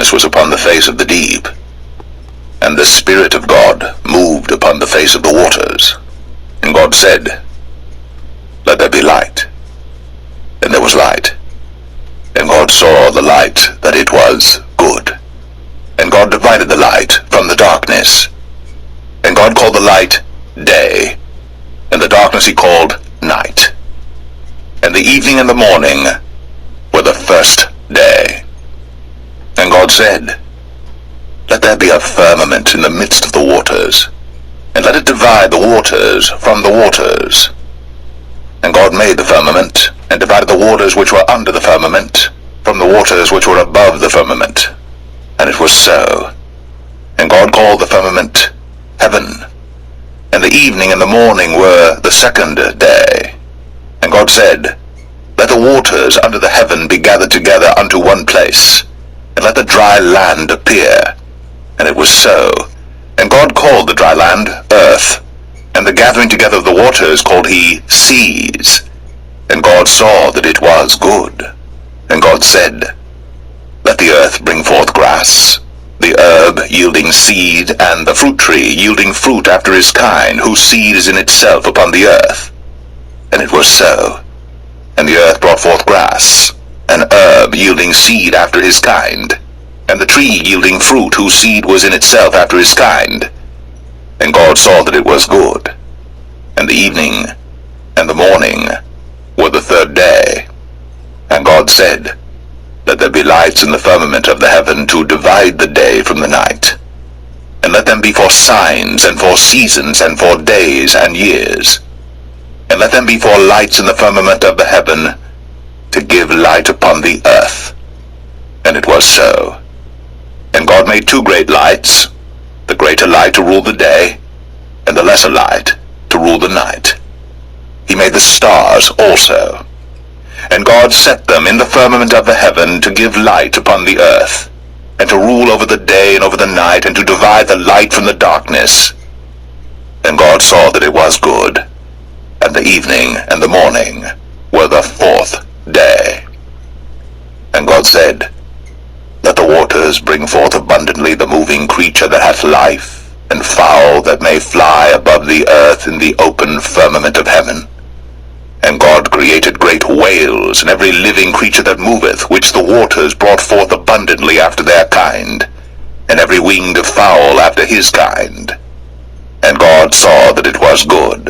darkness was upon the face of the deep, and the Spirit of God moved upon the face of the waters. And God said, Let there be light. And there was light. And God saw the light that it was good. And God divided the light from the darkness. And God called the light day, and the darkness he called night. And the evening and the morning were the first day. And God said, Let there be a firmament in the midst of the waters, and let it divide the waters from the waters. And God made the firmament, and divided the waters which were under the firmament from the waters which were above the firmament. And it was so. And God called the firmament heaven. And the evening and the morning were the second day. And God said, Let the waters under the heaven be gathered together unto one place, and let the dry land appear. And it was so. And God called the dry land earth, and the gathering together of the waters called he seas. And God saw that it was good. And God said, Let the earth bring forth grass, the herb yielding seed, and the fruit tree yielding fruit after his kind, whose seed is in itself upon the earth. And it was so. And the earth brought forth grass, an herb yielding seed after his kind, and the tree yielding fruit, whose seed was in itself after his kind. And God saw that it was good. And the evening and the morning were the third day. And God said, Let there be lights in the firmament of the heaven to divide the day from the night. And let them be for signs, and for seasons, and for days and years. And let them be for lights in the firmament of the heaven, to give light upon the earth. And it was so. And God made two great lights, the greater light to rule the day, and the lesser light to rule the night. He made the stars also. And God set them in the firmament of the heaven to give light upon the earth, and to rule over the day and over the night, and to divide the light from the darkness. And God saw that it was good. And the evening and the morning were the fourth day. And God said, Let the waters bring forth abundantly the moving creature that hath life, and fowl that may fly above the earth in the open firmament of heaven. And God created great whales, and every living creature that moveth, which the waters brought forth abundantly after their kind, and every winged fowl after his kind. And God saw that it was good.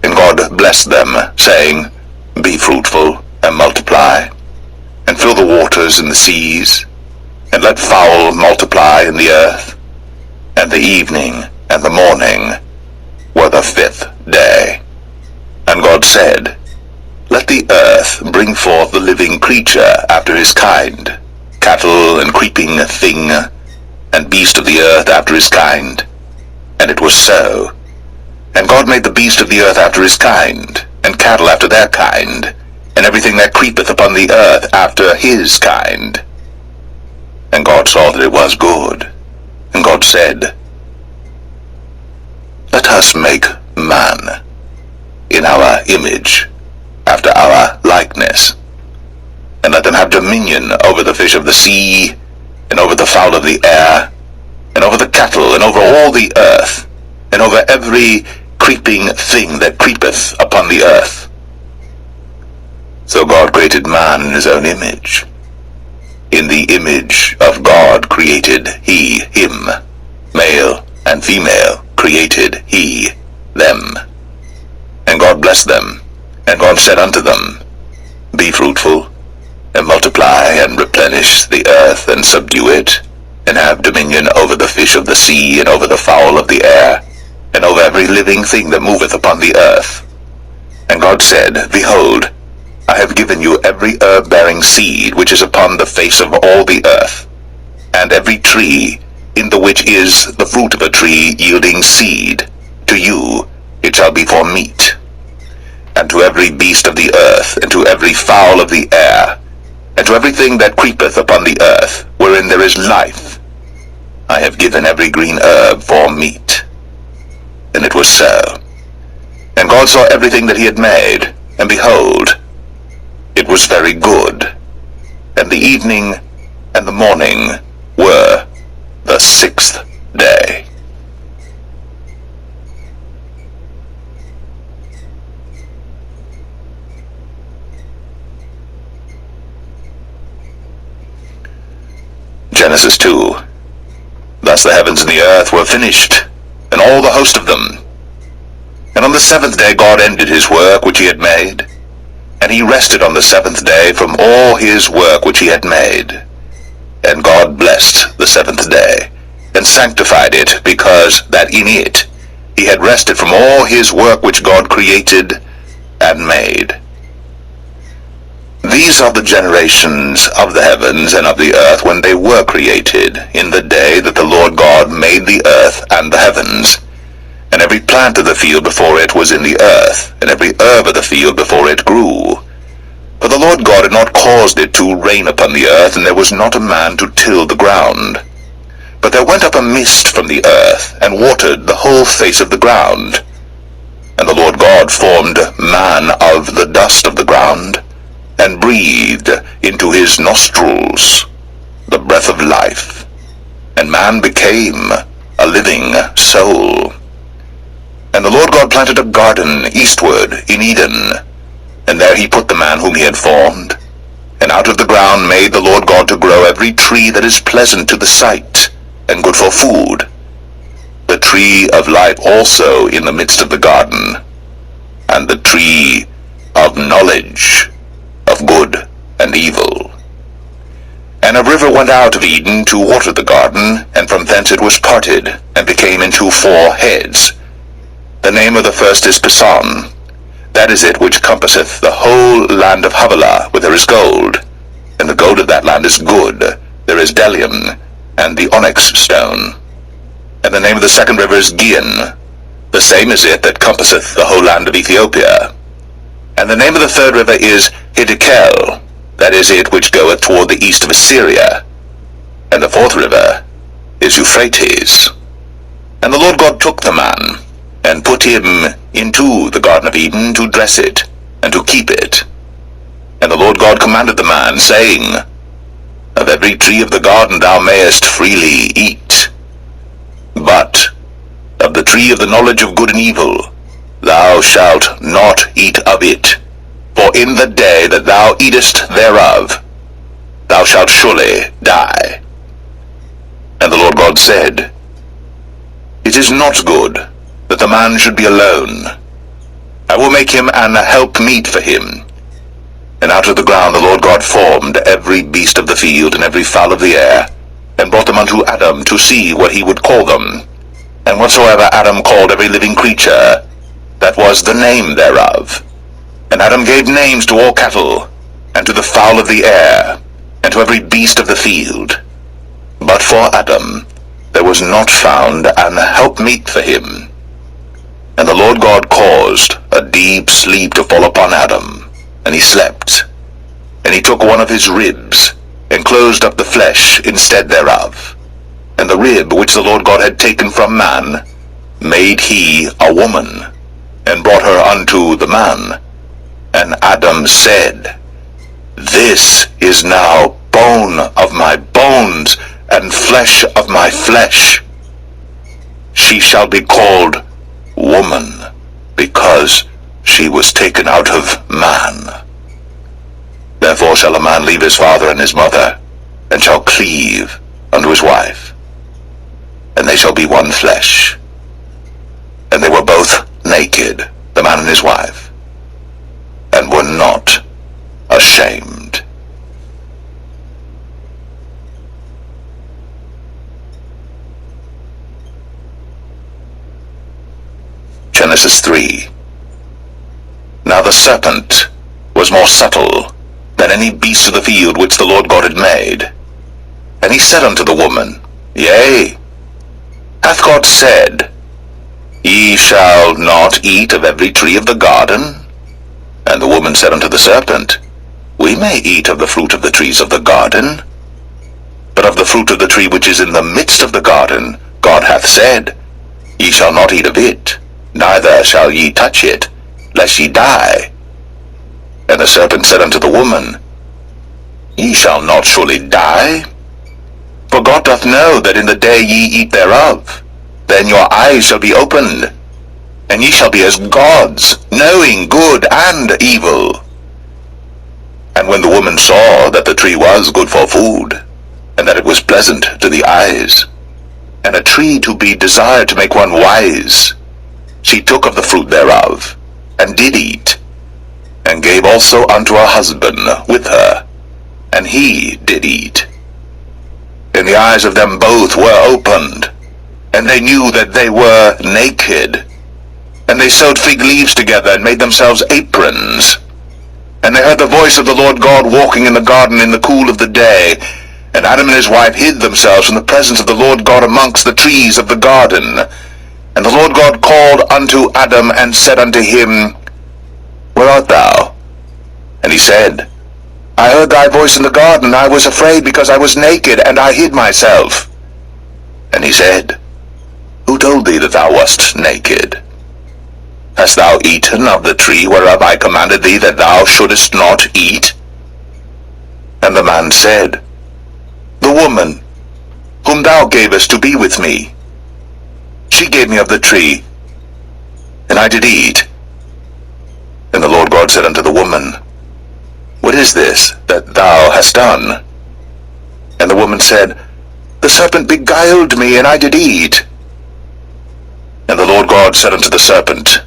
And God blessed them, saying, Be fruitful, and multiply, and fill the waters in the seas, and let fowl multiply in the earth. And the evening and the morning were the fifth day. And God said, Let the earth bring forth the living creature after his kind, cattle and creeping thing, and beast of the earth after his kind. And it was so. And God made the beast of the earth after his kind, and cattle after their kind, and everything that creepeth upon the earth after his kind. And God saw that it was good. And God said, Let us make man in our image, after our likeness, and let them have dominion over the fish of the sea, and over the fowl of the air, and over the cattle, and over all the earth, and over every creeping thing that creepeth upon the earth. So God created man in his own image. In the image of God created he him. Male and female created he them. And God blessed them. And God said unto them, Be fruitful, and multiply, and replenish the earth, and subdue it, and have dominion over the fish of the sea, and over the fowl of the air, and over every living thing that moveth upon the earth. And God said, Behold, I have given you every herb-bearing seed which is upon the face of all the earth, and every tree in the which is the fruit of a tree yielding seed. To you it shall be for meat. And to every beast of the earth, and to every fowl of the air, and to everything that creepeth upon the earth, wherein there is life, I have given every green herb for meat. And it was so. And God saw everything that he had made, and behold, it was very good. And the evening and the morning Genesis 2. Thus the heavens and the earth were finished, and all the host of them. And on the seventh day God ended his work which he had made, and he rested on the seventh day from all his work which he had made. And God blessed the seventh day, and sanctified it, because that in it he had rested from all his work which God created and made. These are the generations of the heavens and of the earth when they were created, in the day that the Lord God made the earth and the heavens. And every plant of the field before it was in the earth, and every herb of the field before it grew. For the Lord God had not caused it to rain upon the earth, and there was not a man to till the ground. But there went up a mist from the earth, and watered the whole face of the ground. And the Lord God formed man of the dust of the ground, and breathed into his nostrils the breath of life, and man became a living soul. And the Lord God planted a garden eastward in Eden, and there he put the man whom he had formed. And out of the ground made the Lord God to grow every tree that is pleasant to the sight, and good for food, the tree of life also in the midst of the garden, and the tree of knowledge of good and evil. And a river went out of Eden to water the garden, and from thence it was parted, and became into 4 heads. The name of the first is Pison. That is it which compasseth the whole land of Havilah, where there is gold. And the gold of that land is good. There is bdellium, and the onyx stone. And the name of the second river is Gihon. The same is it that compasseth the whole land of Ethiopia. And the name of the third river is Hiddekel. That is it which goeth toward the east of Assyria. And the fourth river is Euphrates. And the Lord God took the man, and put him into the Garden of Eden to dress it, and to keep it. And the Lord God commanded the man, saying, Of every tree of the garden thou mayest freely eat, but of the tree of the knowledge of good and evil thou shalt not eat of it, for in the day that thou eatest thereof thou shalt surely die. And the Lord God said, It is not good that the man should be alone. I will make him an helpmeet for him. And out of the ground the Lord God formed every beast of the field and every fowl of the air, and brought them unto Adam to see what he would call them. And whatsoever Adam called every living creature, that was the name thereof. And Adam gave names to all cattle, and to the fowl of the air, and to every beast of the field. But for Adam there was not found an helpmeet for him. And the Lord God caused a deep sleep to fall upon Adam, and he slept. And he took one of his ribs, and closed up the flesh instead thereof. And the rib which the Lord God had taken from man made he a woman, and brought her unto the man. And Adam said, This is now bone of my bones, and flesh of my flesh. She shall be called woman, because she was taken out of man. Therefore shall a man leave his father and his mother, and shall cleave unto his wife, and they shall be one flesh. And they were both naked, the man and his wife, and were not ashamed. Genesis 3. Now the serpent was more subtle than any beast of the field which the Lord God had made. And he said unto the woman, Yea, hath God said, Ye shall not eat of every tree of the garden? And the woman said unto the serpent, We may eat of the fruit of the trees of the garden, but of the fruit of the tree which is in the midst of the garden, God hath said, Ye shall not eat of it, neither shall ye touch it, lest ye die. And the serpent said unto the woman, Ye shall not surely die, for God doth know that in the day ye eat thereof, then your eyes shall be opened, and ye shall be as gods, knowing good and evil. And when the woman saw that the tree was good for food, and that it was pleasant to the eyes, and a tree to be desired to make one wise. She took of the fruit thereof, and did eat, and gave also unto her husband with her, and he did eat. And the eyes of them both were opened, and they knew that they were naked. And they sewed fig leaves together, and made themselves aprons. And they heard the voice of the Lord God walking in the garden in the cool of the day. And Adam and his wife hid themselves from the presence of the Lord God amongst the trees of the garden. And the Lord God called unto Adam, and said unto him, Where art thou? And he said, I heard thy voice in the garden, and I was afraid, because I was naked, and I hid myself. And he said, Who told thee that thou wast naked? Hast thou eaten of the tree whereof I commanded thee that thou shouldest not eat? And the man said, The woman, whom thou gavest to be with me, she gave me of the tree, and I did eat. And the Lord God said unto the woman, What is this that thou hast done? And the woman said, The serpent beguiled me, and I did eat. And the Lord God said unto the serpent,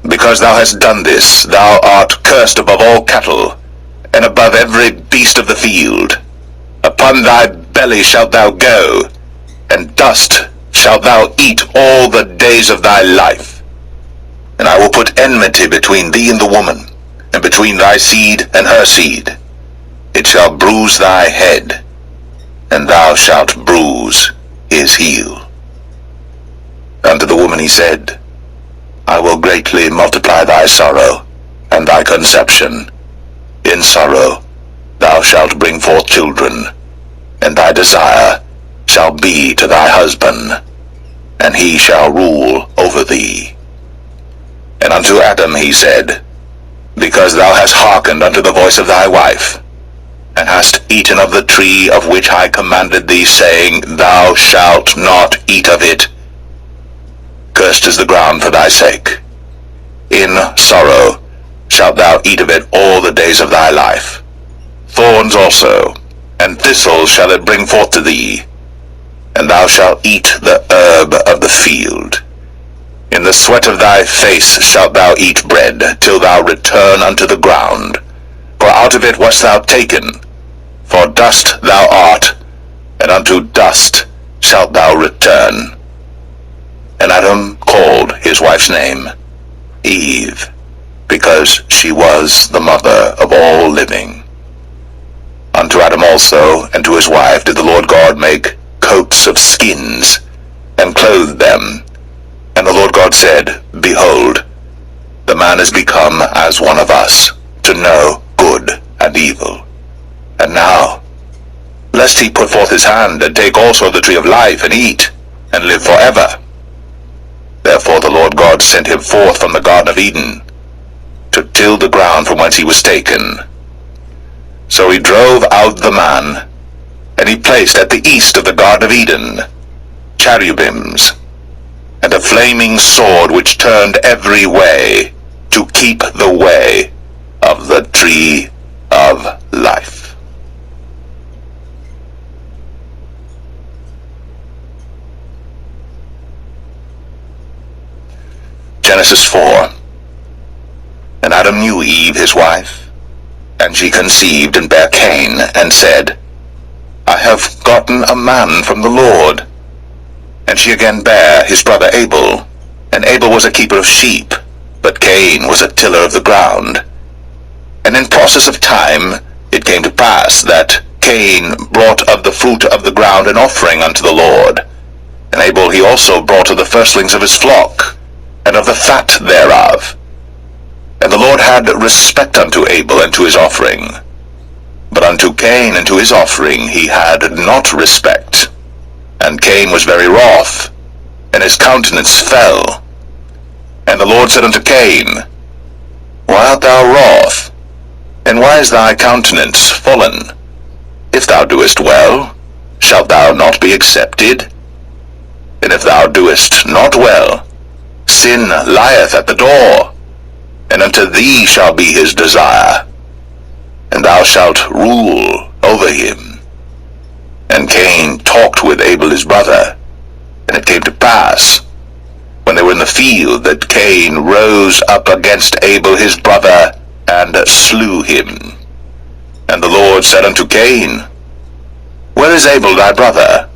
Because thou hast done this, thou art cursed above all cattle, and above every beast of the field. Upon thy belly shalt thou go, and dust shalt thou eat all the days of thy life. And I will put enmity between thee and the woman, and between thy seed and her seed. It shall bruise thy head, and thou shalt bruise his heel. Unto the woman he said, I will greatly multiply thy sorrow, and thy conception. In sorrow thou shalt bring forth children, and thy desire shall be to thy husband, and he shall rule over thee. And unto Adam he said, Because thou hast hearkened unto the voice of thy wife, and hast eaten of the tree of which I commanded thee, saying, Thou shalt not eat of it, cursed is the ground for thy sake. In sorrow shalt thou eat of it all the days of thy life. Thorns also, and thistles shall it bring forth to thee, and thou shalt eat the herb of the field. In the sweat of thy face shalt thou eat bread, till thou return unto the ground. For out of it wast thou taken, for dust thou art, and unto dust shalt thou return. And Adam called his wife's name Eve, because she was the mother of all living. Unto Adam also and to his wife did the Lord God make coats of skins, and clothed them. And the Lord God said, Behold, the man is become as one of us, to know good and evil. And now, lest he put forth his hand, and take also of the tree of life, and eat, and live forever. Therefore the Lord God sent him forth from the Garden of Eden, to till the ground from whence he was taken. So he drove out the man, and he placed at the east of the Garden of Eden cherubims, and a flaming sword which turned every way, to keep the way of the tree of life. Genesis 4. And Adam knew Eve his wife, and she conceived and bare Cain, and said, I have gotten a man from the Lord. And she again bare his brother Abel, and Abel was a keeper of sheep, but Cain was a tiller of the ground. And in process of time it came to pass that Cain brought of the fruit of the ground an offering unto the Lord. And Abel he also brought of the firstlings of his flock, and of the fat thereof. And the Lord had respect unto Abel and to his offering, but unto Cain and to his offering he had not respect. And Cain was very wroth, and his countenance fell. And the Lord said unto Cain, Why art thou wroth, and why is thy countenance fallen? If thou doest well, shalt thou not be accepted? And if thou doest not well, sin lieth at the door, and unto thee shall be his desire, and thou shalt rule over him. And Cain talked with Abel his brother. And it came to pass, when they were in the field, that Cain rose up against Abel his brother, and slew him. And the Lord said unto Cain, Where is Abel thy brother?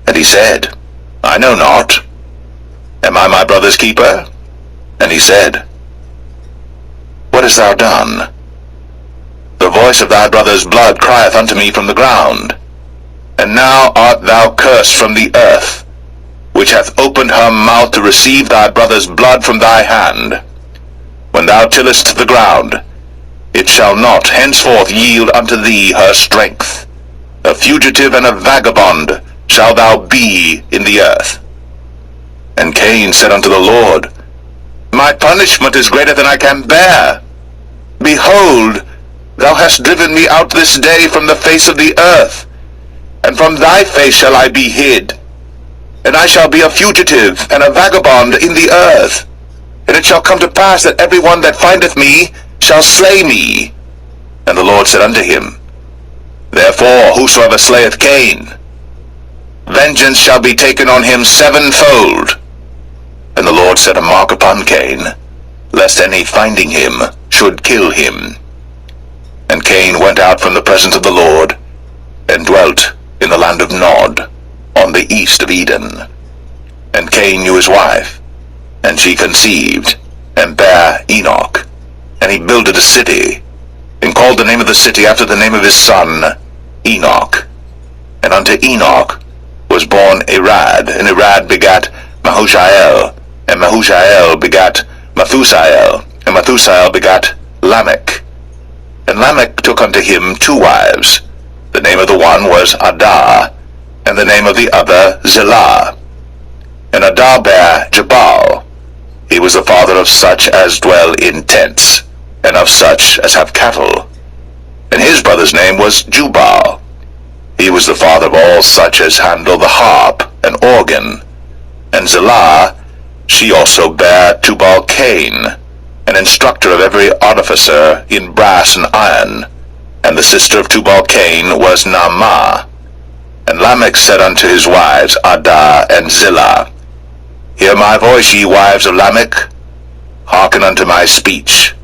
And he said, I know not. Am I my brother's keeper? And he said, What hast thou done? The voice of thy brother's blood crieth unto me from the ground. And now art thou cursed from the earth, which hath opened her mouth to receive thy brother's blood from thy hand. When thou tillest the ground, it shall not henceforth yield unto thee her strength. A fugitive and a vagabond shalt thou be in the earth. And Cain said unto the Lord, My punishment is greater than I can bear. Behold, thou hast driven me out this day from the face of the earth, and from thy face shall I be hid. And I shall be a fugitive and a vagabond in the earth. And it shall come to pass that every one that findeth me shall slay me. And the Lord said unto him, Therefore whosoever slayeth Cain, vengeance shall be taken on him sevenfold. And the Lord set a mark upon Cain, lest any finding him should kill him. And Cain went out from the presence of the Lord, and dwelt in the land of Nod, on the east of Eden. And Cain knew his wife, and she conceived, and bare Enoch. And he builded a city, and called the name of the city after the name of his son, Enoch. And unto Enoch was born Irad, and Irad begat Mahushael, and Mahushael begat Methusael, and Methusael begat Lamech. And Lamech took unto him 2 wives. The name of the one was Adah, and the name of the other Zillah. And Adah bare Jabal. He was the father of such as dwell in tents, and of such as have cattle. And his brother's name was Jubal. He was the father of all such as handle the harp and organ. And Zillah, she also bare Tubal-Cain, an instructor of every artificer in brass and iron. And the sister of Tubal-Cain was Naamah. And Lamech said unto his wives, Adah and Zillah, Hear my voice, ye wives of Lamech, hearken unto my speech.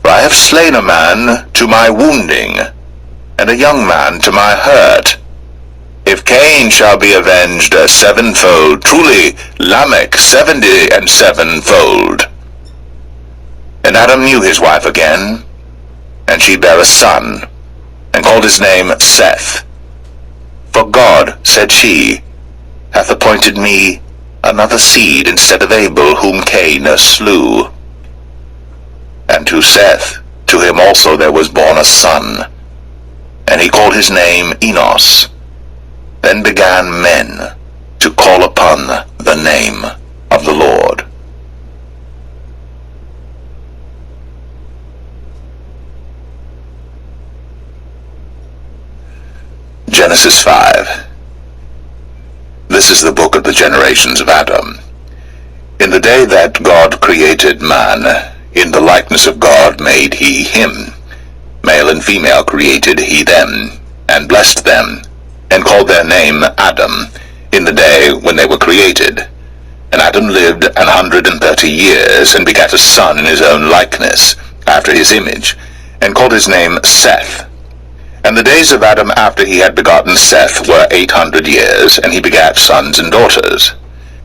For I have slain a man to my wounding, and a young man to my hurt. If Cain shall be avenged sevenfold, truly Lamech 77-fold. And Adam knew his wife again, and she bare a son, and called his name Seth. For God, said she, hath appointed me another seed instead of Abel, whom Cain slew. And to Seth, to him also there was born a son, and he called his name Enos. Then began men to call upon the name of the Lord. Genesis 5. This is the book of the generations of Adam. In the day that God created man, in the likeness of God made he him. Male and female created he them, and blessed them, and called their name Adam, in the day when they were created. And Adam lived 130 years, and begat a son in his own likeness, after his image, and called his name Seth. And the days of Adam after he had begotten Seth were 800 years, and he begat sons and daughters.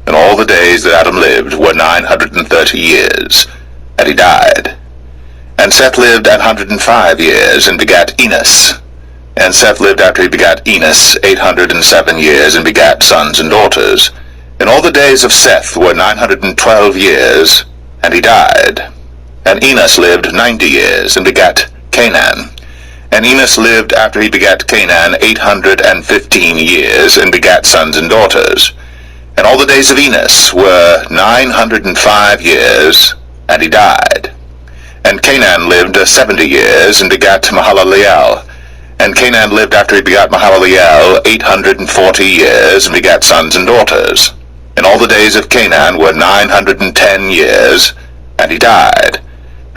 And all the days that Adam lived were 930 years, and he died. And Seth lived 105 years, and begat Enos. And Seth lived after he begat Enos 807 years, and begat sons and daughters. And all the days of Seth were 912 years, and he died. And Enos lived 90 years, and begat Canaan. And Enos lived after he begat Canaan 815 years, and begat sons and daughters. And all the days of Enos were 905 years, and he died. And Canaan lived 70 years, and begat Mahalaleel. And Canaan lived after he begat Mahalaleel 840 years, and begat sons and daughters. And all the days of Canaan were 910 years, and he died.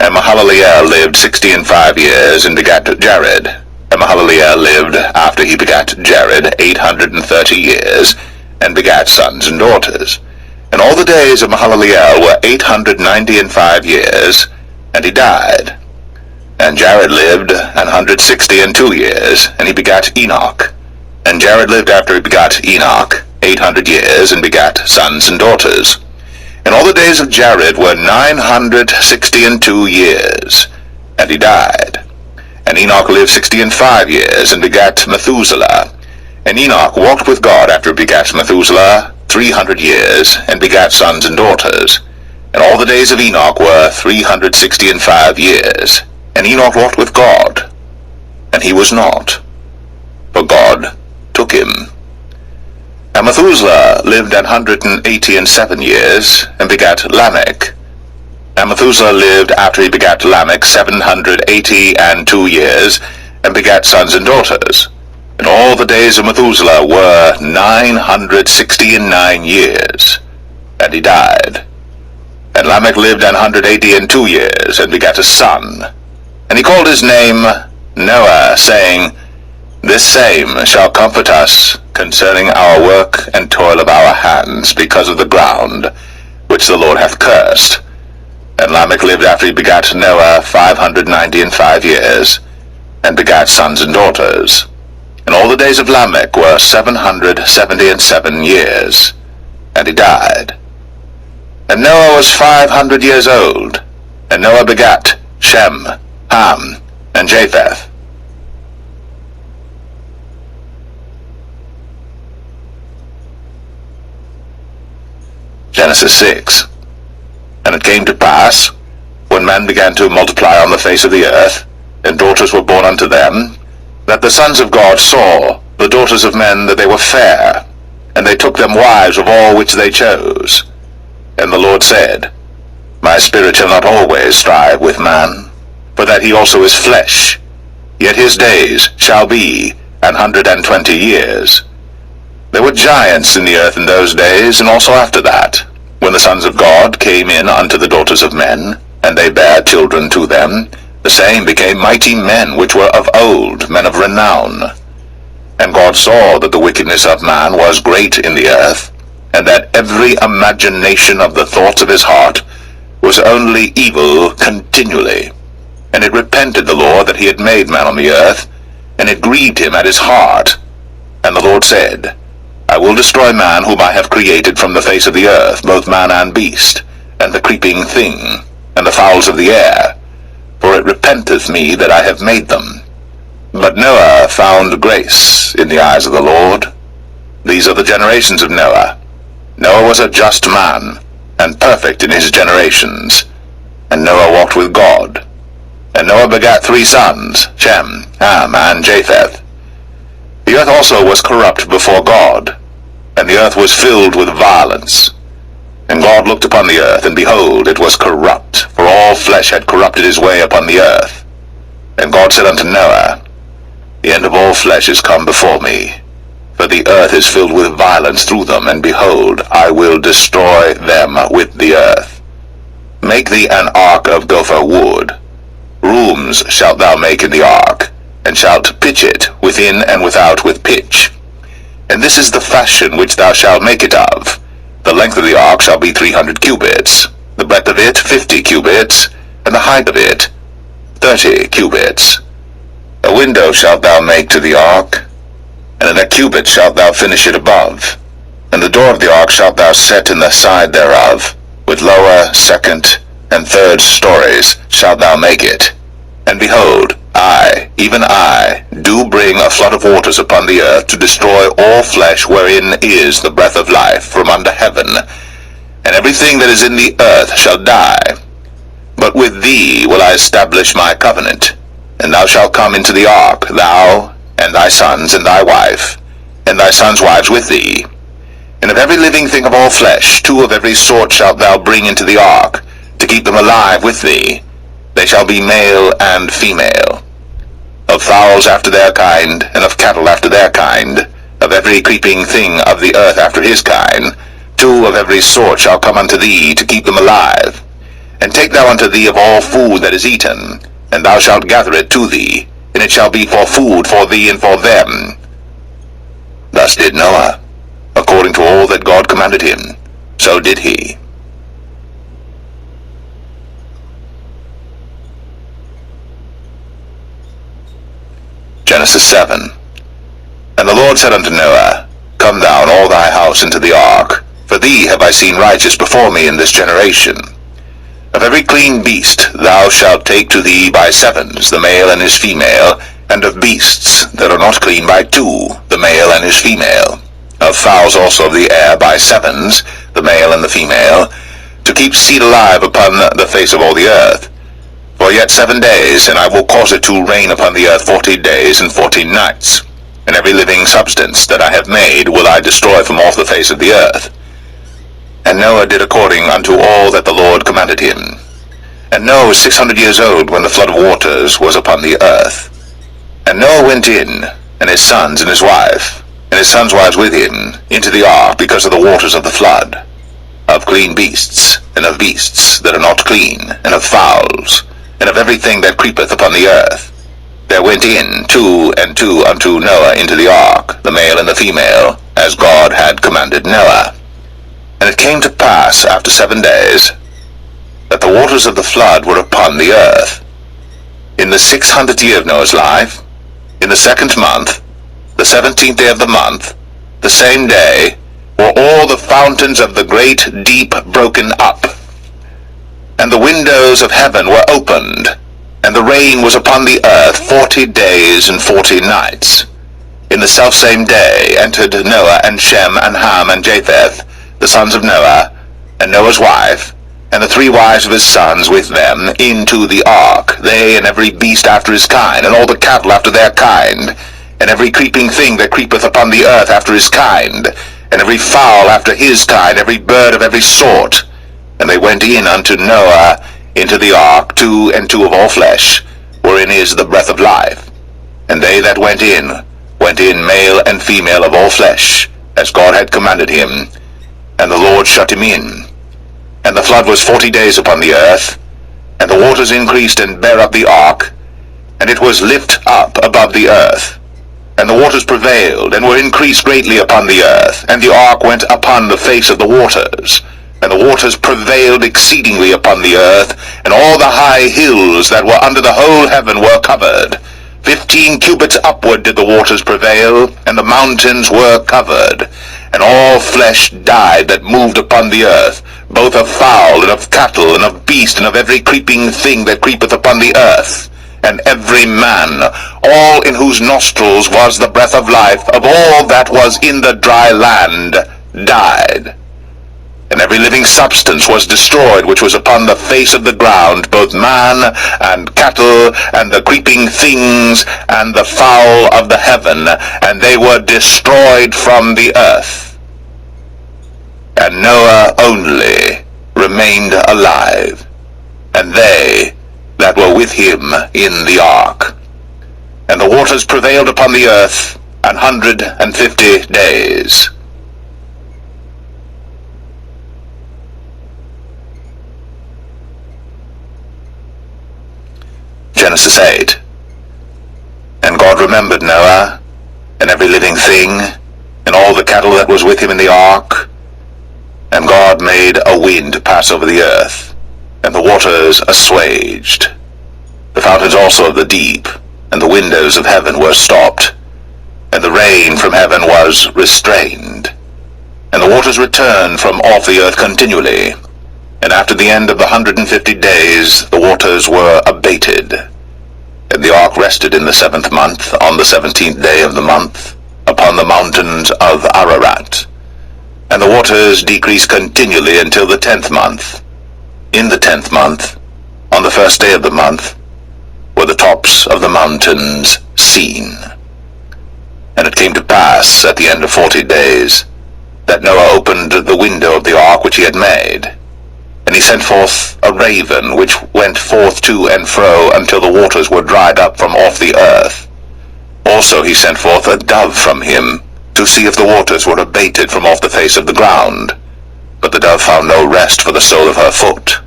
And Mahalaleel lived 65 years, and begat Jared. And Mahalaleel lived after he begat Jared 830 years, and begat sons and daughters. And all the days of Mahalaleel were 895 years, and he died. And Jared lived 162 years, and he begat Enoch. And Jared lived after he begat Enoch 800 years, and begat sons and daughters. And all the days of Jared were 962 years, and he died. And Enoch lived 65 years, and begat Methuselah. And Enoch walked with God after he begat Methuselah 300 years, and begat sons and daughters. And all the days of Enoch were 365 years. And Enoch walked with God, and he was not, for God took him. And Methuselah lived 187 years, and begat Lamech. And Methuselah lived after he begat Lamech 782 years, and begat sons and daughters. And all the days of Methuselah were 969 years, and he died. And Lamech lived 182 years, and begat a son. And he called his name Noah, saying, This same shall comfort us concerning our work and toil of our hands, because of the ground which the Lord hath cursed. And Lamech lived after he begat Noah 595 years, and begat sons and daughters. And all the days of Lamech were 777 years, and he died. And Noah was 500 years old, and Noah begat Shem, Ham, and Japheth. Genesis 6. And it came to pass, when men began to multiply on the face of the earth, and daughters were born unto them, that the sons of God saw the daughters of men that they were fair, and they took them wives of all which they chose. And the Lord said, My spirit shall not always strive with man, for that he also is flesh, yet his days shall be 120 years. There were giants in the earth in those days, and also after that, when the sons of God came in unto the daughters of men, and they bare children to them, the same became mighty men which were of old, men of renown. And God saw that the wickedness of man was great in the earth, and that every imagination of the thoughts of his heart was only evil continually. And it repented the Lord that he had made man on the earth, and it grieved him at his heart. And the Lord said, I will destroy man whom I have created from the face of the earth, both man and beast, and the creeping thing, and the fowls of the air, for it repenteth me that I have made them. But Noah found grace in the eyes of the Lord. These are the generations of Noah. Noah was a just man, and perfect in his generations. And Noah walked with God. And Noah begat 3 sons, Shem, Ham, and Japheth. The earth also was corrupt before God, and the earth was filled with violence. And God looked upon the earth, and behold, it was corrupt, for all flesh had corrupted his way upon the earth. And God said unto Noah, The end of all flesh is come before me, for the earth is filled with violence through them, and behold, I will destroy them with the earth. Make thee an ark of gopher wood. Rooms shalt thou make in the ark, and shalt pitch it within and without with pitch. And this is the fashion which thou shalt make it of. The length of the ark shall be 300 cubits, the breadth of it 50 cubits, and the height of it 30 cubits. A window shalt thou make to the ark, and in a cubit shalt thou finish it above. And the door of the ark shalt thou set in the side thereof, with lower, second, and third stories shalt thou make it. And behold, I, even I, do bring a flood of waters upon the earth to destroy all flesh wherein is the breath of life from under heaven, and everything that is in the earth shall die. But with thee will I establish my covenant, and thou shalt come into the ark, thou, and thy sons, and thy wife, and thy sons' wives with thee. And of every living thing of all flesh, 2 of every sort shalt thou bring into the ark, to keep them alive with thee. They shall be male and female. Of fowls after their kind, and of cattle after their kind, of every creeping thing of the earth after his kind, 2 of every sort shall come unto thee, to keep them alive. And take thou unto thee of all food that is eaten, and thou shalt gather it to thee, and it shall be for food for thee and for them. Thus did Noah, according to all that God commanded him, so did he. Genesis 7. And the Lord said unto Noah, Come down all thy house into the ark, for thee have I seen righteous before me in this generation. Of every clean beast thou shalt take to thee by sevens, the male and his female, and of beasts that are not clean by two, the male and his female. Of fowls also of the air by sevens, the male and the female, to keep seed alive upon the face of all the earth. For yet 7 days, and I will cause it to rain upon the earth 40 days and 14 nights. And every living substance that I have made will I destroy from off the face of the earth. And Noah did according unto all that the Lord commanded him. And Noah was 600 years old when the flood of waters was upon the earth. And Noah went in, and his sons and his wife, and his sons' wives with him, into the ark because of the waters of the flood, of clean beasts, and of beasts that are not clean, and of fowls, and of everything that creepeth upon the earth. There went in 2 and 2 unto Noah into the ark, the male and the female, as God had commanded Noah. And it came to pass after 7 days, that the waters of the flood were upon the earth. In the 600th year of Noah's life, in the 2nd month, the 17th day of the month, the same day, were all the fountains of the great deep broken up, and the windows of heaven were opened, and the rain was upon the earth 40 days and 40 nights. In the selfsame day entered Noah and Shem and Ham and Japheth, the sons of Noah, and Noah's wife, and the 3 wives of his sons with them, into the ark, they and every beast after his kind, and all the cattle after their kind, and every creeping thing that creepeth upon the earth after his kind, and every fowl after his kind, every bird of every sort. And they went in unto Noah into the ark, 2 and 2 of all flesh, wherein is the breath of life. And they that went in male and female of all flesh, as God had commanded him. And the Lord shut him in. And the flood was 40 days upon the earth, and the waters increased and bare up the ark, and it was lift up above the earth. And the waters prevailed, and were increased greatly upon the earth, and the ark went upon the face of the waters. And the waters prevailed exceedingly upon the earth, and all the high hills that were under the whole heaven were covered. 15 cubits upward did the waters prevail, and the mountains were covered. And all flesh died that moved upon the earth, both of fowl, and of cattle, and of beast, and of every creeping thing that creepeth upon the earth. And every man, all in whose nostrils was the breath of life, of all that was in the dry land, died. And every living substance was destroyed which was upon the face of the ground, both man and cattle, and the creeping things, and the fowl of the heaven, and they were destroyed from the earth. And Noah only remained alive, and they that were with him in the ark. And the waters prevailed upon the earth 150 days. Genesis 8. And God remembered Noah, and every living thing, and all the cattle that was with him in the ark. And God made a wind to pass over the earth, and the waters assuaged. The fountains also of the deep, and the windows of heaven were stopped, and the rain from heaven was restrained. And the waters returned from off the earth continually. And after the end of the 150 days, the waters were abated. And the ark rested in the 7th month, on the 17th day of the month, upon the mountains of Ararat. And the waters decreased continually until the 10th month. In the 10th month, on the 1st day of the month, were the tops of the mountains seen. And it came to pass, at the end of 40 days, that Noah opened the window of the ark which he had made. And he sent forth a raven, which went forth to and fro until the waters were dried up from off the earth. Also he sent forth a dove from him, to see if the waters were abated from off the face of the ground. But the dove found no rest for the sole of her foot.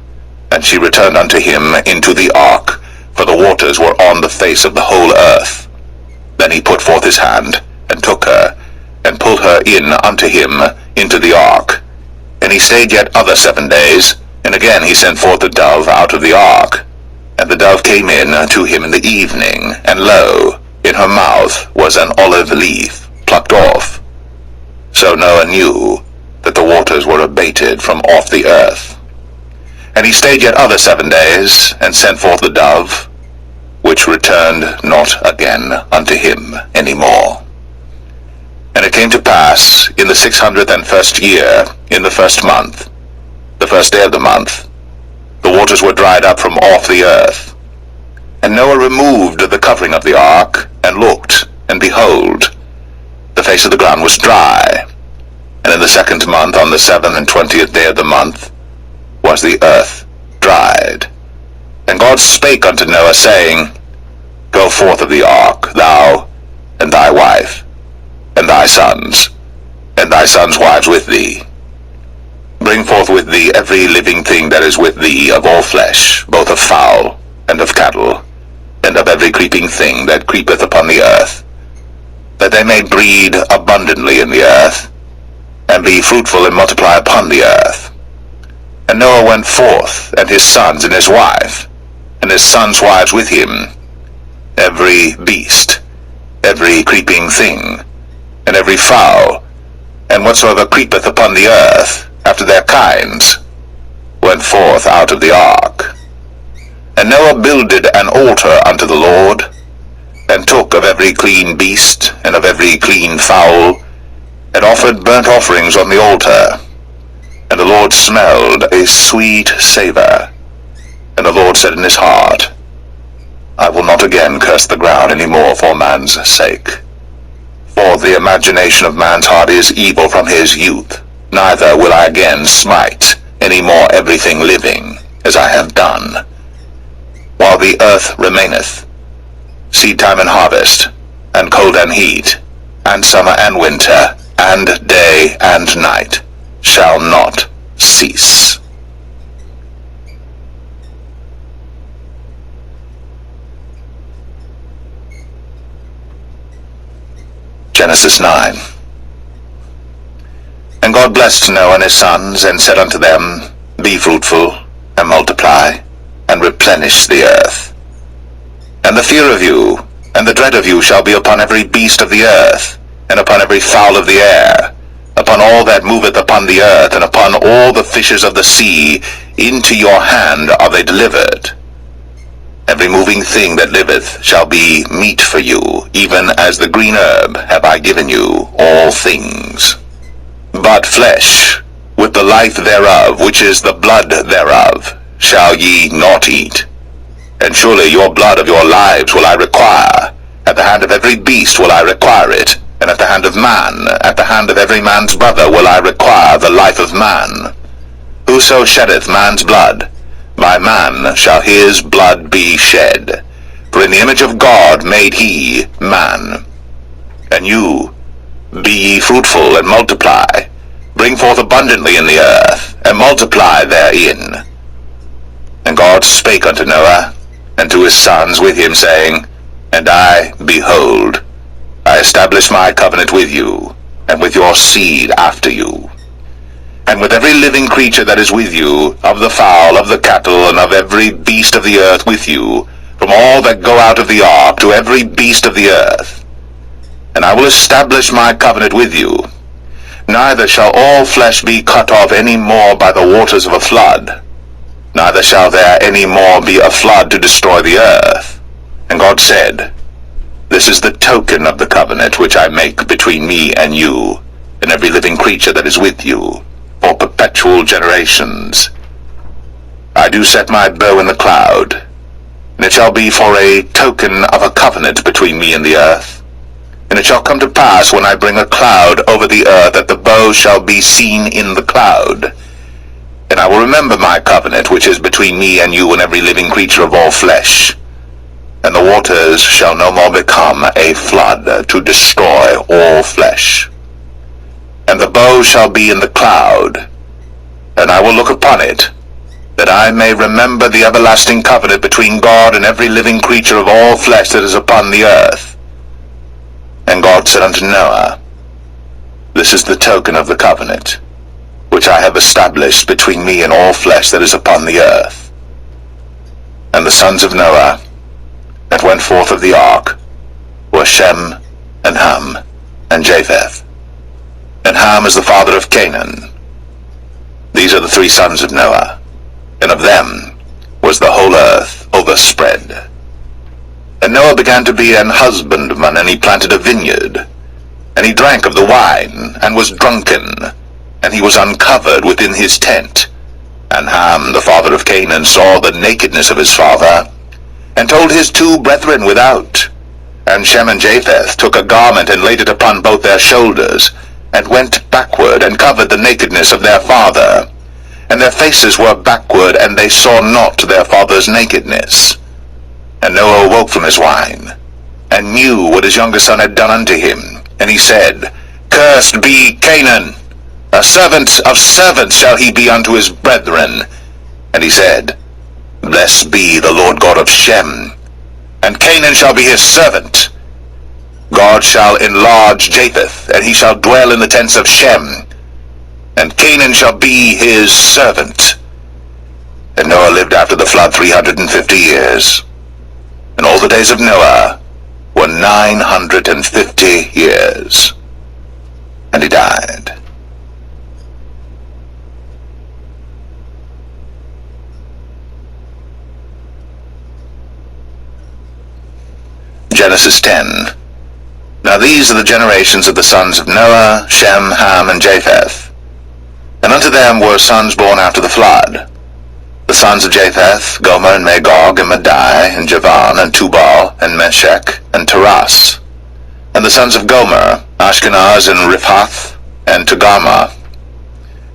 And she returned unto him into the ark, for the waters were on the face of the whole earth. Then he put forth his hand, and took her, and pulled her in unto him into the ark. And he stayed yet other 7 days, and again he sent forth the dove out of the ark. And the dove came in to him in the evening, and lo, in her mouth was an olive leaf plucked off. So Noah knew that the waters were abated from off the earth. And he stayed yet other 7 days, and sent forth the dove, which returned not again unto him any more. And it came to pass in the 601st year, in the 1st month, the 1st day of the month, the waters were dried up from off the earth. And Noah removed the covering of the ark, and looked, and behold, the face of the ground was dry. And in the 2nd month, on the 27th day of the month, was the earth dried. And God spake unto Noah, saying, Go forth of the ark, thou, and thy wife, and thy sons wives with thee. Bring forth with thee every living thing that is with thee of all flesh, both of fowl, and of cattle, and of every creeping thing that creepeth upon the earth, that they may breed abundantly in the earth, and be fruitful and multiply upon the earth. And Noah went forth, and his sons and his wife, and his sons' wives with him, every beast, every creeping thing, and every fowl, and whatsoever creepeth upon the earth, after their kinds, went forth out of the ark. And Noah builded an altar unto the Lord, and took of every clean beast, and of every clean fowl, and offered burnt offerings on the altar. And the Lord smelled a sweet savour. And the Lord said in his heart, I will not again curse the ground any more for man's sake. For the imagination of man's heart is evil from his youth, neither will I again smite any more everything living, as I have done. While the earth remaineth, seed time and harvest, and cold and heat, and summer and winter, and day and night, shall not cease. Genesis 9. And God blessed Noah and his sons, and said unto them, Be fruitful, and multiply, and replenish the earth. And the fear of you, and the dread of you shall be upon every beast of the earth, and upon every fowl of the air, upon all that moveth upon the earth, and upon all the fishes of the sea. Into your hand are they delivered. Every moving thing that liveth shall be meat for you, even as the green herb have I given you all things. But flesh, with the life thereof, which is the blood thereof, shall ye not eat. And surely your blood of your lives will I require. At the hand of every beast will I require it, and at the hand of man, at the hand of every man's brother will I require the life of man. Whoso sheddeth man's blood, by man shall his blood be shed. For in the image of God made he man. And you, be ye fruitful, and multiply, bring forth abundantly in the earth, and multiply therein. And God spake unto Noah, and to his sons with him, saying, And I, behold, I establish my covenant with you, and with your seed after you, and with every living creature that is with you, of the fowl, of the cattle, and of every beast of the earth with you, from all that go out of the ark to every beast of the earth. And I will establish my covenant with you. Neither shall all flesh be cut off any more by the waters of a flood, neither shall there any more be a flood to destroy the earth. And God said, This is the token of the covenant which I make between me and you, and every living creature that is with you, for perpetual generations. I do set my bow in the cloud, and it shall be for a token of a covenant between me and the earth. And it shall come to pass, when I bring a cloud over the earth, that the bow shall be seen in the cloud. And I will remember my covenant which is between me and you and every living creature of all flesh. And the waters shall no more become a flood to destroy all flesh. And the bow shall be in the cloud, and I will look upon it, that I may remember the everlasting covenant between God and every living creature of all flesh that is upon the earth. And God said unto Noah, This is the token of the covenant, which I have established between me and all flesh that is upon the earth. And the sons of Noah that went forth of the ark were Shem, and Ham, and Japheth. And Ham is the father of Canaan. These are the three sons of Noah, and of them was the whole earth overspread. And Noah began to be an husbandman, and he planted a vineyard. And he drank of the wine, and was drunken, and he was uncovered within his tent. And Ham, the father of Canaan, saw the nakedness of his father, and told his two brethren without. And Shem and Japheth took a garment, and laid it upon both their shoulders, and went backward, and covered the nakedness of their father. And their faces were backward, and they saw not their father's nakedness. And Noah awoke from his wine, and knew what his younger son had done unto him. And he said, Cursed be Canaan, a servant of servants shall he be unto his brethren. And he said, Blessed be the Lord God of Shem, and Canaan shall be his servant. God shall enlarge Japheth, and he shall dwell in the tents of Shem, and Canaan shall be his servant. And Noah lived after the flood 350 years. And all the days of Noah were 950 years. And he died. Genesis 10. Now these are the generations of the sons of Noah, Shem, Ham, and Japheth. And unto them were sons born after the flood. The sons of Japheth, Gomer, and Magog, and Madai, and Javan, and Tubal, and Meshech, and Taras. And the sons of Gomer, Ashkenaz, and Riphath, and Togarmah.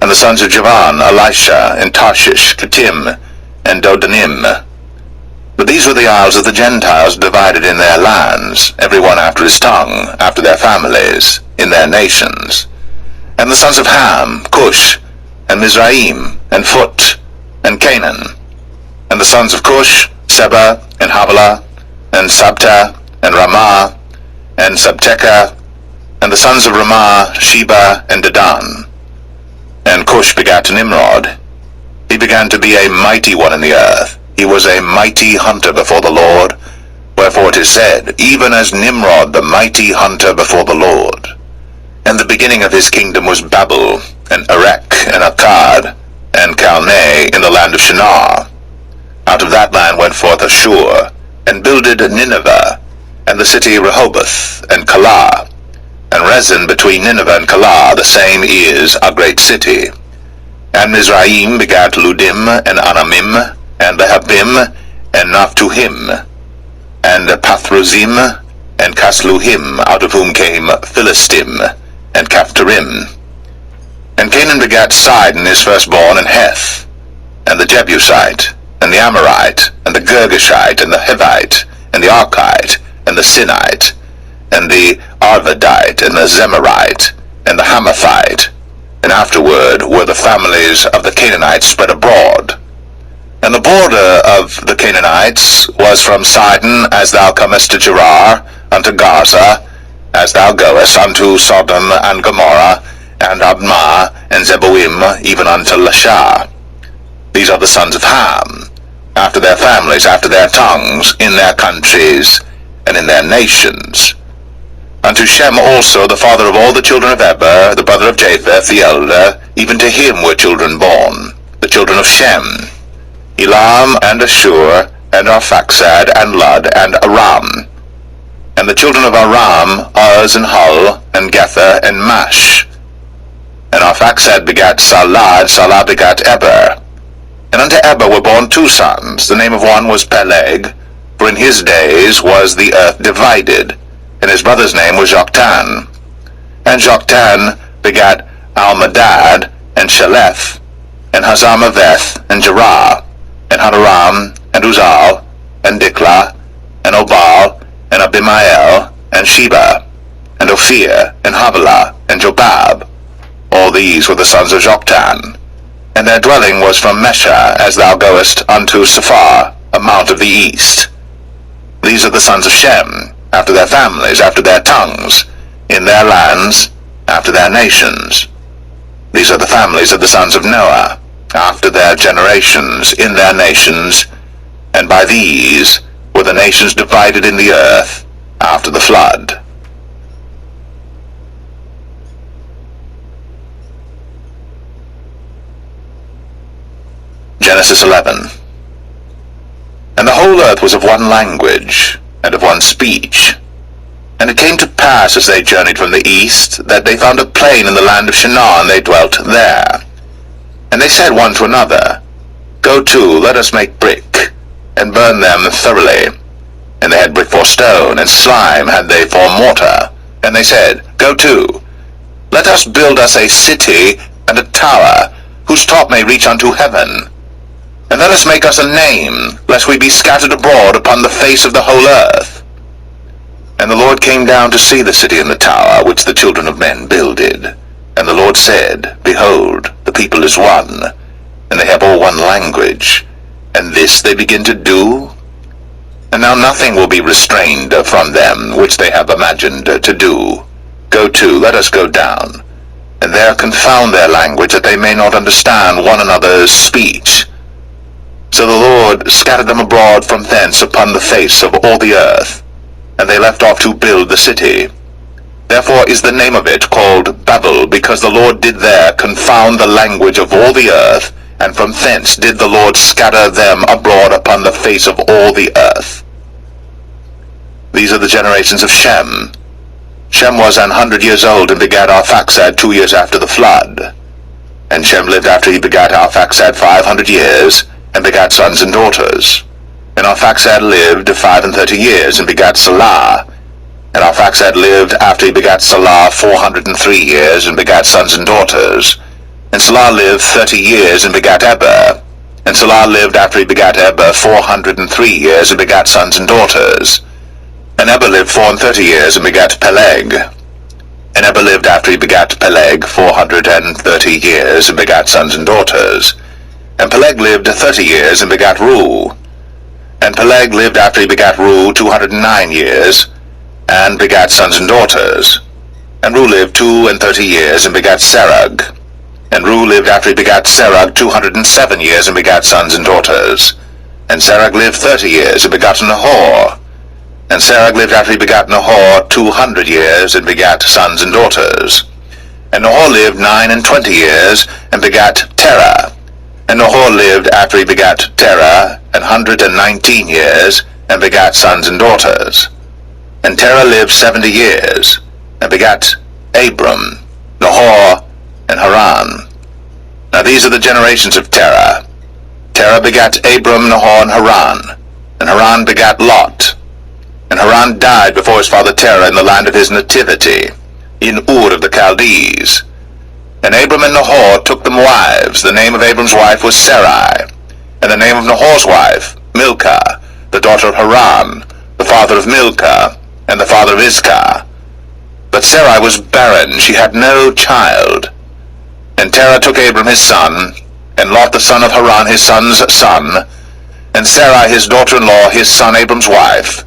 And the sons of Javan, Elisha, and Tarshish, Kittim, and Dodanim. But these were the isles of the Gentiles, divided in their lands, every one after his tongue, after their families, in their nations. And the sons of Ham, Cush, and Mizraim, and Phut, and Canaan. And the sons of Cush, Seba, and Havilah, and Sabta, and Ramah, and Sabteka. And the sons of Ramah, Sheba, and Dedan. And Cush begat Nimrod. He began to be a mighty one in the earth. He was a mighty hunter before the Lord. Wherefore it is said, Even as Nimrod the mighty hunter before the Lord. And the beginning of his kingdom was Babel, and Erech, and Akkad, and Calneh in the land of Shinar. Out of that land went forth Ashur, and builded Nineveh, and the city Rehoboth, and Calah. And Rezin between Nineveh and Calah, the same is a great city. And Mizraim begat Ludim, and Anamim, and Lehabim, and Naphtuhim, and Pathruzim, and Casluhim, out of whom came Philistim, and Caphtorim. And Canaan begat Sidon his firstborn, and Heth, and the Jebusite, and the Amorite, and the Girgashite, and the Hivite, and the Archite, and the Sinite, and the Arvadite, and the Zemarite, and the Hamathite. And afterward were the families of the Canaanites spread abroad. And the border of the Canaanites was from Sidon, as thou comest to Gerar, unto Gaza, as thou goest unto Sodom and Gomorrah, and Admah, and Zeboim, even unto Lasha. These are the sons of Ham, after their families, after their tongues, in their countries, and in their nations. Unto Shem also, the father of all the children of Eber, the brother of Japheth, the elder, even to him were children born, the children of Shem, Elam, and Ashur, and Arphaxad, and Lud, and Aram. And the children of Aram, Uz, and Hul, and Gether, and Mash. And Arphaxad begat Salah, Salah begat Eber. And unto Eber were born two sons. The name of one was Peleg, for in his days was the earth divided, and his brother's name was Joktan. And Joktan begat Almadad, and Sheleth, and Hazarmaveth, and Jerah, and Hadoram, and Uzal, and Diklah, and Obal, and Abimael, and Sheba, and Ophir, and Havilah, and Jobab. All these were the sons of Joktan. And their dwelling was from Mesha, as thou goest unto Sephar, a mount of the east. These are the sons of Shem, after their families, after their tongues, in their lands, after their nations. These are the families of the sons of Noah, after their generations, in their nations, and by these were the nations divided in the earth after the flood. Genesis 11. And the whole earth was of one language, and of one speech. And it came to pass, as they journeyed from the east, that they found a plain in the land of Shinar, and they dwelt there. And they said one to another, Go to, let us make brick, and burn them thoroughly. And they had brick for stone, and slime had they for mortar. And they said, Go to, let us build us a city and a tower, whose top may reach unto heaven. And let us make us a name, lest we be scattered abroad upon the face of the whole earth. And the Lord came down to see the city and the tower, which the children of men builded. And the Lord said, Behold, the people is one, and they have all one language, and this they begin to do. And now nothing will be restrained from them, which they have imagined to do. Go to, let us go down, and there confound their language, that they may not understand one another's speech. So the Lord scattered them abroad from thence upon the face of all the earth, and they left off to build the city. Therefore is the name of it called Babel, because the Lord did there confound the language of all the earth, and from thence did the Lord scatter them abroad upon the face of all the earth. These are the generations of Shem. Shem was 100 years old, and begat Arphaxad 2 years after the flood. And Shem lived after he begat Arphaxad 500 years, and begat sons and daughters. And Arphaxad lived 35 years, and begat Salah. And Arphaxad lived after he begat Salah 403 years, and begat sons and daughters. And Salah lived 30 years, and begat Eber. And Salah lived after he begat Eber 403 years, and begat sons and daughters. And Eber lived 34 years, and begat Peleg. And Eber lived after he begat Peleg 430 years, and begat sons and daughters. And Peleg lived 30 years, and begat Reu. And Peleg lived after he begat Reu 209 years, and begat sons and daughters. And Reu lived 32 years, and begat Serug. And Reu lived after he begat Serug 207 years, and begat sons and daughters. And Serug lived 30 years, and begat Nahor. And Serug lived after he begat Nahor 200 years, and begat sons and daughters. And Nahor lived 29 years, and begat Terah. And Nahor lived after he begat Terah 119 years, and begat sons and daughters. And Terah lived 70 years, and begat Abram, Nahor, and Haran. Now these are the generations of Terah. Terah begat Abram, Nahor, and Haran begat Lot. And Haran died before his father Terah in the land of his nativity, in Ur of the Chaldees. And Abram and Nahor took them wives. The name of Abram's wife was Sarai, and the name of Nahor's wife, Milcah, the daughter of Haran, the father of Milcah, and the father of Iscah. But Sarai was barren, she had no child. And Terah took Abram his son, and Lot the son of Haran his son's son, and Sarai his daughter-in-law his son Abram's wife.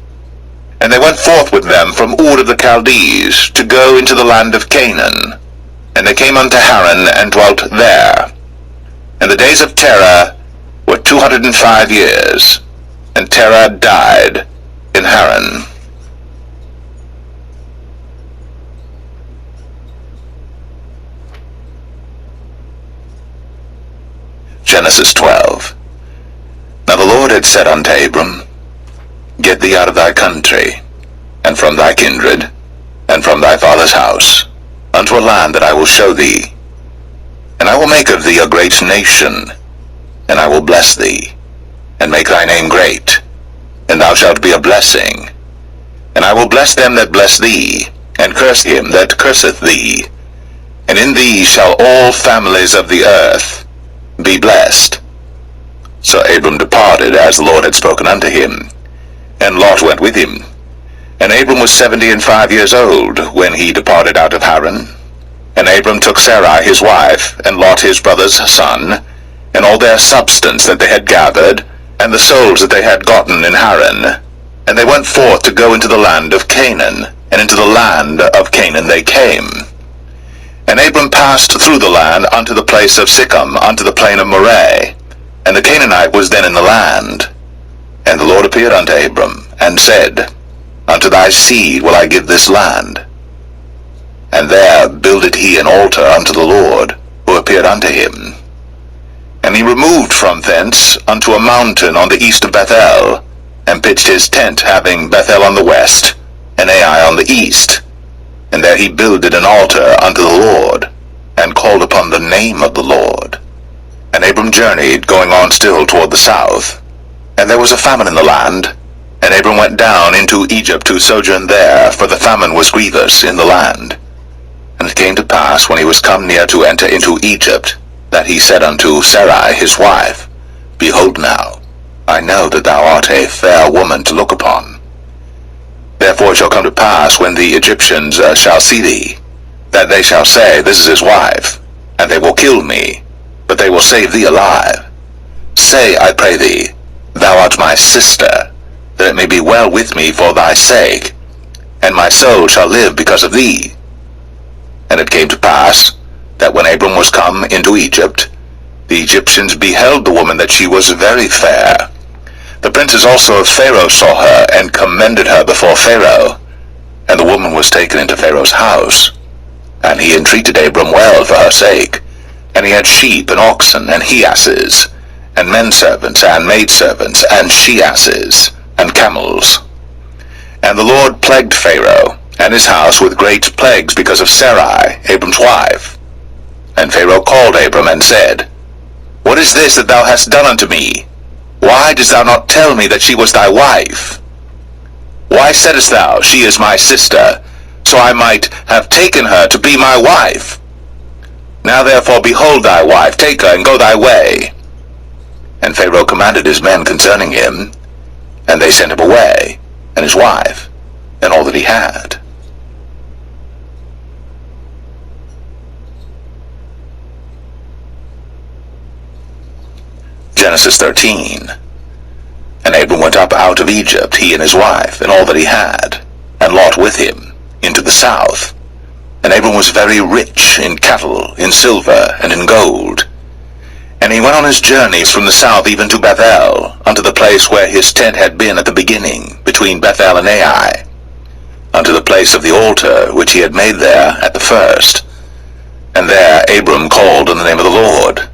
And they went forth with them from Ur of the Chaldees, to go into the land of Canaan. And they came unto Haran, and dwelt there. And the days of Terah were 205 years, and Terah died in Haran. Genesis 12. Now the Lord had said unto Abram, Get thee out of thy country, and from thy kindred, and from thy father's house, unto a land that I will show thee. And I will make of thee a great nation, and I will bless thee, and make thy name great, and thou shalt be a blessing. And I will bless them that bless thee, and curse him that curseth thee. And in thee shall all families of the earth be blessed. So Abram departed as the Lord had spoken unto him, and Lot went with him. And Abram was 75 years old when he departed out of Haran. And Abram took Sarai his wife, and Lot his brother's son, and all their substance that they had gathered, and the souls that they had gotten in Haran. And they went forth to go into the land of Canaan, and into the land of Canaan they came. And Abram passed through the land unto the place of Sichem, unto the plain of Moreh, and the Canaanite was then in the land. And the Lord appeared unto Abram, and said, Unto thy seed will I give this land. And there builded he an altar unto the Lord, who appeared unto him. And he removed from thence unto a mountain on the east of Bethel, and pitched his tent, having Bethel on the west, and Ai on the east. And there he builded an altar unto the Lord, and called upon the name of the Lord. And Abram journeyed, going on still toward the south. And there was a famine in the land, and Abram went down into Egypt to sojourn there, for the famine was grievous in the land. And it came to pass, when he was come near to enter into Egypt, that he said unto Sarai his wife, Behold now, I know that thou art a fair woman to look upon. Therefore it shall come to pass, when the Egyptians shall see thee, that they shall say, This is his wife, and they will kill me, but they will save thee alive. Say, I pray thee, Thou art my sister, that it may be well with me for thy sake, and my soul shall live because of thee. And it came to pass, that when Abram was come into Egypt, the Egyptians beheld the woman that she was very fair. The princes also of Pharaoh saw her, and commended her before Pharaoh. And the woman was taken into Pharaoh's house. And he entreated Abram well for her sake. And he had sheep, and oxen, and he-asses, and men-servants, and maidservants, and she-asses, and camels. And the Lord plagued Pharaoh and his house with great plagues because of Sarai, Abram's wife. And Pharaoh called Abram, and said, What is this that thou hast done unto me? Why didst thou not tell me that she was thy wife? Why saidst thou, She is my sister, so I might have taken her to be my wife? Now therefore behold thy wife, take her, and go thy way. And Pharaoh commanded his men concerning him, and they sent him away, and his wife, and all that he had. Genesis 13. And Abram went up out of Egypt, he and his wife, and all that he had, and Lot with him, into the south. And Abram was very rich in cattle, in silver, and in gold. And he went on his journeys from the south even to Bethel, unto the place where his tent had been at the beginning, between Bethel and Ai, unto the place of the altar which he had made there at the first. And there Abram called on the name of the Lord.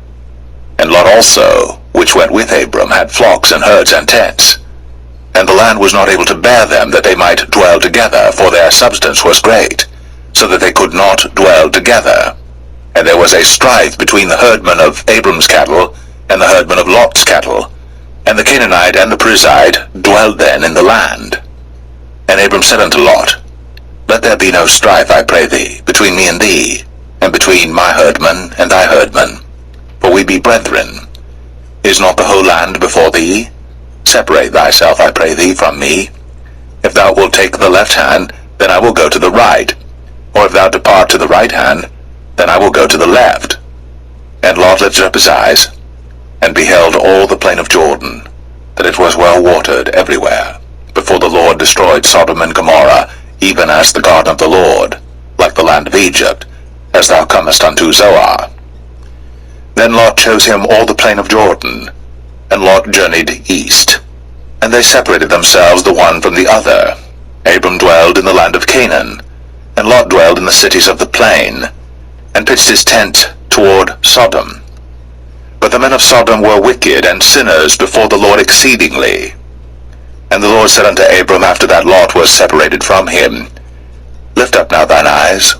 And Lot also, which went with Abram, had flocks and herds and tents. And the land was not able to bear them, that they might dwell together, for their substance was great, so that they could not dwell together. And there was a strife between the herdmen of Abram's cattle and the herdmen of Lot's cattle. And the Canaanite and the Perizzite dwelled then in the land. And Abram said unto Lot, Let there be no strife, I pray thee, between me and thee, and between my herdmen and thy herdmen, for we be brethren. Is not the whole land before thee? Separate thyself, I pray thee, from me. If thou wilt take the left hand, then I will go to the right. Or if thou depart to the right hand, then I will go to the left. And Lot lifted up his eyes, and beheld all the plain of Jordan, that it was well watered everywhere, before the Lord destroyed Sodom and Gomorrah, even as the garden of the Lord, like the land of Egypt, as thou comest unto Zoar. Then Lot chose him all the plain of Jordan, and Lot journeyed east. And they separated themselves the one from the other. Abram dwelled in the land of Canaan, and Lot dwelled in the cities of the plain, and pitched his tent toward Sodom. But the men of Sodom were wicked and sinners before the Lord exceedingly. And the Lord said unto Abram after that Lot was separated from him, Lift up now thine eyes,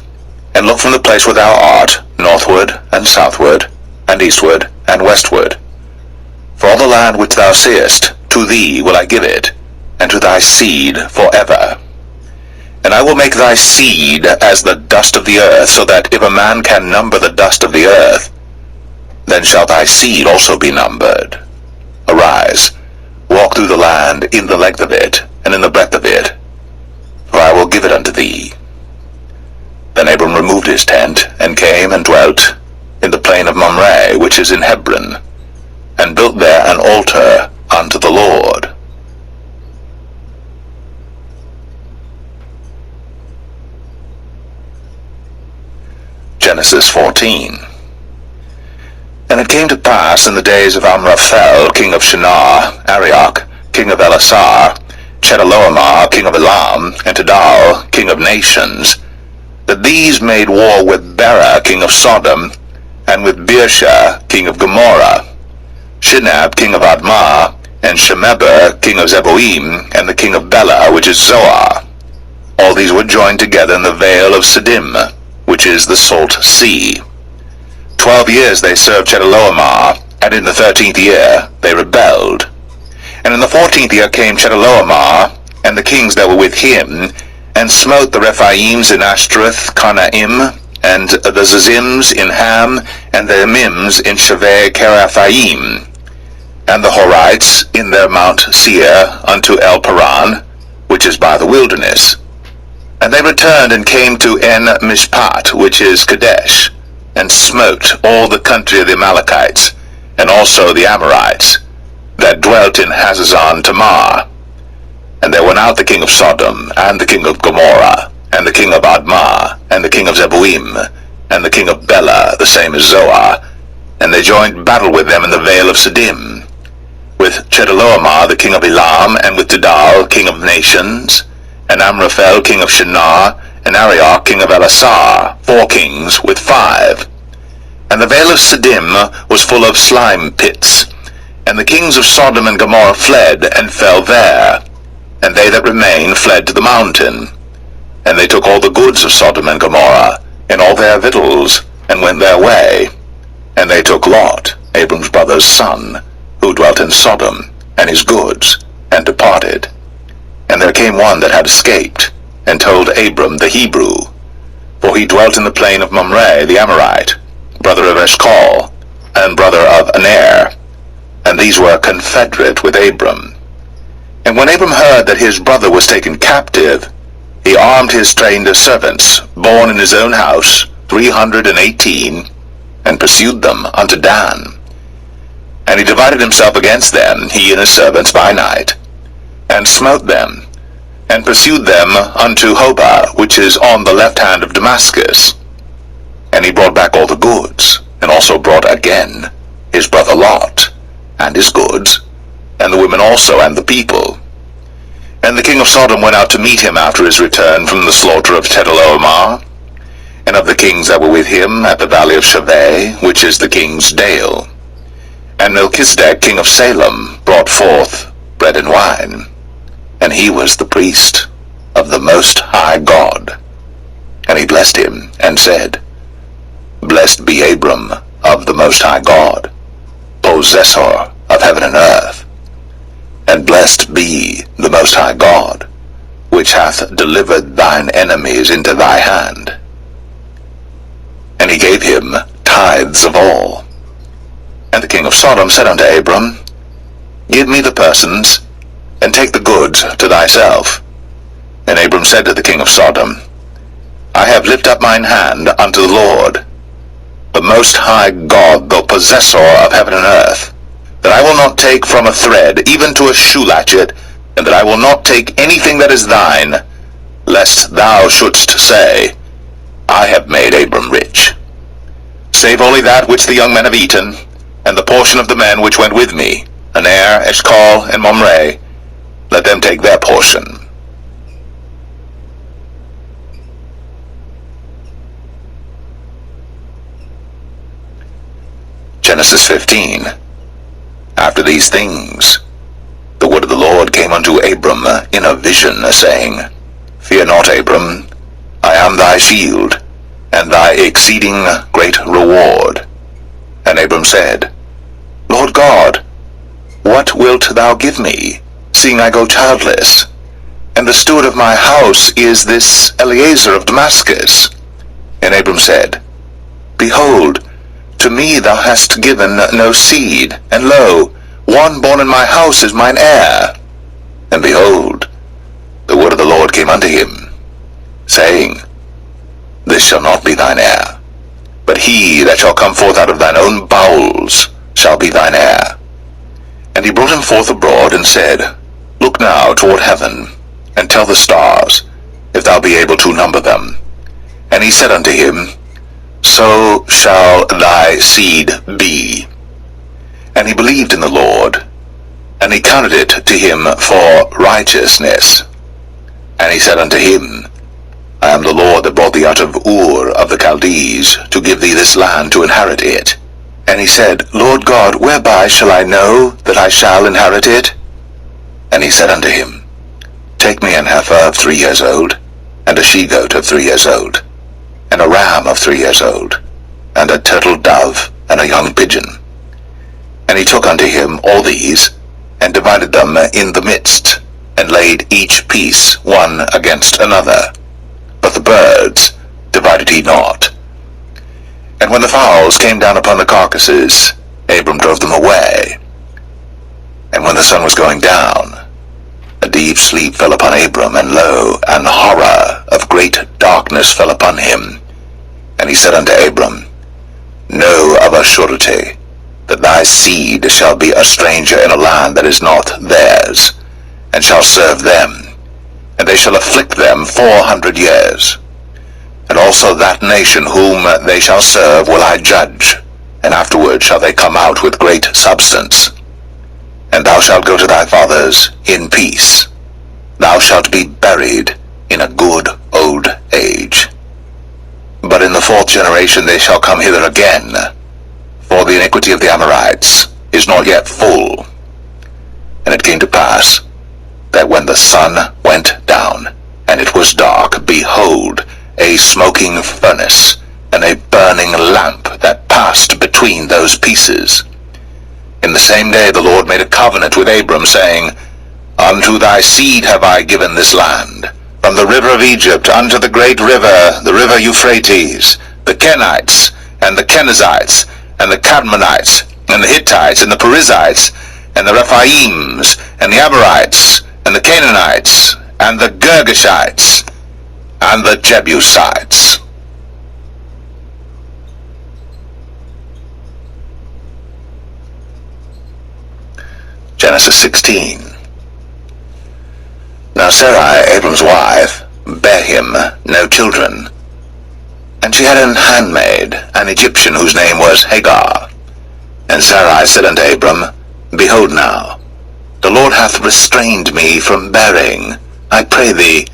and look from the place where thou art, northward and southward, and eastward and westward. For all the land which thou seest, to thee will I give it, and to thy seed forever. And I will make thy seed as the dust of the earth, so that if a man can number the dust of the earth, then shall thy seed also be numbered. Arise, walk through the land in the length of it, and in the breadth of it, for I will give it unto thee. Then Abram removed his tent, and came and dwelt in the plain of Mamre, which is in Hebron, and built there an altar unto the Lord. Genesis 14. And it came to pass in the days of Amraphel, king of Shinar, Arioch, king of Elasar, Chedorlaomer, king of Elam, and Tidal, king of nations, that these made war with Bera, king of Sodom, and with Birsha, king of Gomorrah, Shinab, king of Admah, and Shemeber, king of Zeboim, and the king of Bela, which is Zoar. All these were joined together in the vale of Siddim, which is the salt sea. 12 years they served Chedorlaomer, and in the 13th year they rebelled. And in the 14th year came Chedorlaomer, and the kings that were with him, and smote the Rephaims in Ashtaroth Karnaim, and the Zazims in Ham, and the Emims in Shaveh Kerathaim, and the Horites in their Mount Seir unto El Paran, which is by the wilderness. And they returned and came to En Mishpat, which is Kadesh, and smote all the country of the Amalekites, and also the Amorites, that dwelt in Hazazon Tamar. And there went out the king of Sodom, and the king of Gomorrah, and the king of Admah, and the king of Zeboim, and the king of Bela, the same as Zoar, and they joined battle with them in the vale of Siddim, with Chedorlaomer the king of Elam, and with Tidal king of nations, and Amraphel king of Shinar, and Arioch king of Elasar, 4 kings with 5. And the vale of Siddim was full of slime pits, and the kings of Sodom and Gomorrah fled, and fell there, and they that remained fled to the mountain. And they took all the goods of Sodom and Gomorrah, and all their victuals, and went their way. And they took Lot, Abram's brother's son, who dwelt in Sodom, and his goods, and departed. And there came one that had escaped, and told Abram the Hebrew, for he dwelt in the plain of Mamre the Amorite, brother of Eshcol, and brother of Aner, and these were confederate with Abram. And when Abram heard that his brother was taken captive, he armed his trained servants, born in his own house, 318, and pursued them unto Dan. And he divided himself against them, he and his servants, by night, and smote them, and pursued them unto Hobah, which is on the left hand of Damascus. And he brought back all the goods, and also brought again his brother Lot, and his goods, and the women also, and the people. And the king of Sodom went out to meet him after his return from the slaughter of Chedorlaomer, and of the kings that were with him at the valley of Shaveh, which is the king's dale. And Melchizedek king of Salem brought forth bread and wine, and he was the priest of the Most High God. And he blessed him, and said, Blessed be Abram of the Most High God, possessor of heaven and earth, and blessed be the Most High God, which hath delivered thine enemies into thy hand. And he gave him tithes of all. And the king of Sodom said unto Abram, Give me the persons, and take the goods to thyself. And Abram said to the king of Sodom, I have lifted up mine hand unto the Lord, the Most High God, the possessor of heaven and earth, that I will not take from a thread, even to a shoe latchet, and that I will not take anything that is thine, lest thou shouldst say, I have made Abram rich. Save only that which the young men have eaten, and the portion of the men which went with me, Aner, Eshcol, and Mamre, let them take their portion. Genesis 15. After these things, the word of the Lord came unto Abram in a vision, saying, Fear not, Abram, I am thy shield, and thy exceeding great reward. And Abram said, Lord God, what wilt thou give me, seeing I go childless? And the steward of my house is this Eliezer of Damascus. And Abram said, Behold, to me thou hast given no seed, and lo, one born in my house is mine heir. And behold, the word of the Lord came unto him, saying, This shall not be thine heir, but he that shall come forth out of thine own bowels shall be thine heir. And he brought him forth abroad, and said, Look now toward heaven, and tell the stars, if thou be able to number them. And he said unto him, So shall thy seed be. And he believed in the Lord, and he counted it to him for righteousness. And he said unto him, I am the Lord that brought thee out of Ur of the Chaldees, to give thee this land to inherit it. And he said, Lord God, whereby shall I know that I shall inherit it? And he said unto him, Take me an heifer of 3 years old, and a she-goat of 3 years old, and a ram of 3 years old, and a turtle dove, and a young pigeon. And he took unto him all these, and divided them in the midst, and laid each piece one against another. But the birds divided he not. And when the fowls came down upon the carcasses, Abram drove them away. And when the sun was going down, a deep sleep fell upon Abram, and lo, an horror of great darkness fell upon him. And he said unto Abram, Know of a surety that thy seed shall be a stranger in a land that is not theirs, and shall serve them, and they shall afflict them 400 years. And also that nation whom they shall serve will I judge, and afterward shall they come out with great substance. And thou shalt go to thy fathers in peace. Thou shalt be buried in a good old age. But in the 4th generation they shall come hither again, for the iniquity of the Amorites is not yet full. And it came to pass, that when the sun went down, and it was dark, behold, a smoking furnace, and a burning lamp that passed between those pieces. In the same day the Lord made a covenant with Abram, saying, Unto thy seed have I given this land, from the river of Egypt unto the great river, the river Euphrates, the Kenites, and the Kenizzites, and the Cadmonites, and the Hittites, and the Perizzites, and the Rephaims, and the Amorites, and the Canaanites, and the Girgashites, and the Jebusites. Genesis 16. Now Sarai, Abram's wife, bare him no children, and she had an handmaid, an Egyptian, whose name was Hagar. And Sarai said unto Abram, Behold now, the Lord hath restrained me from bearing. I pray thee,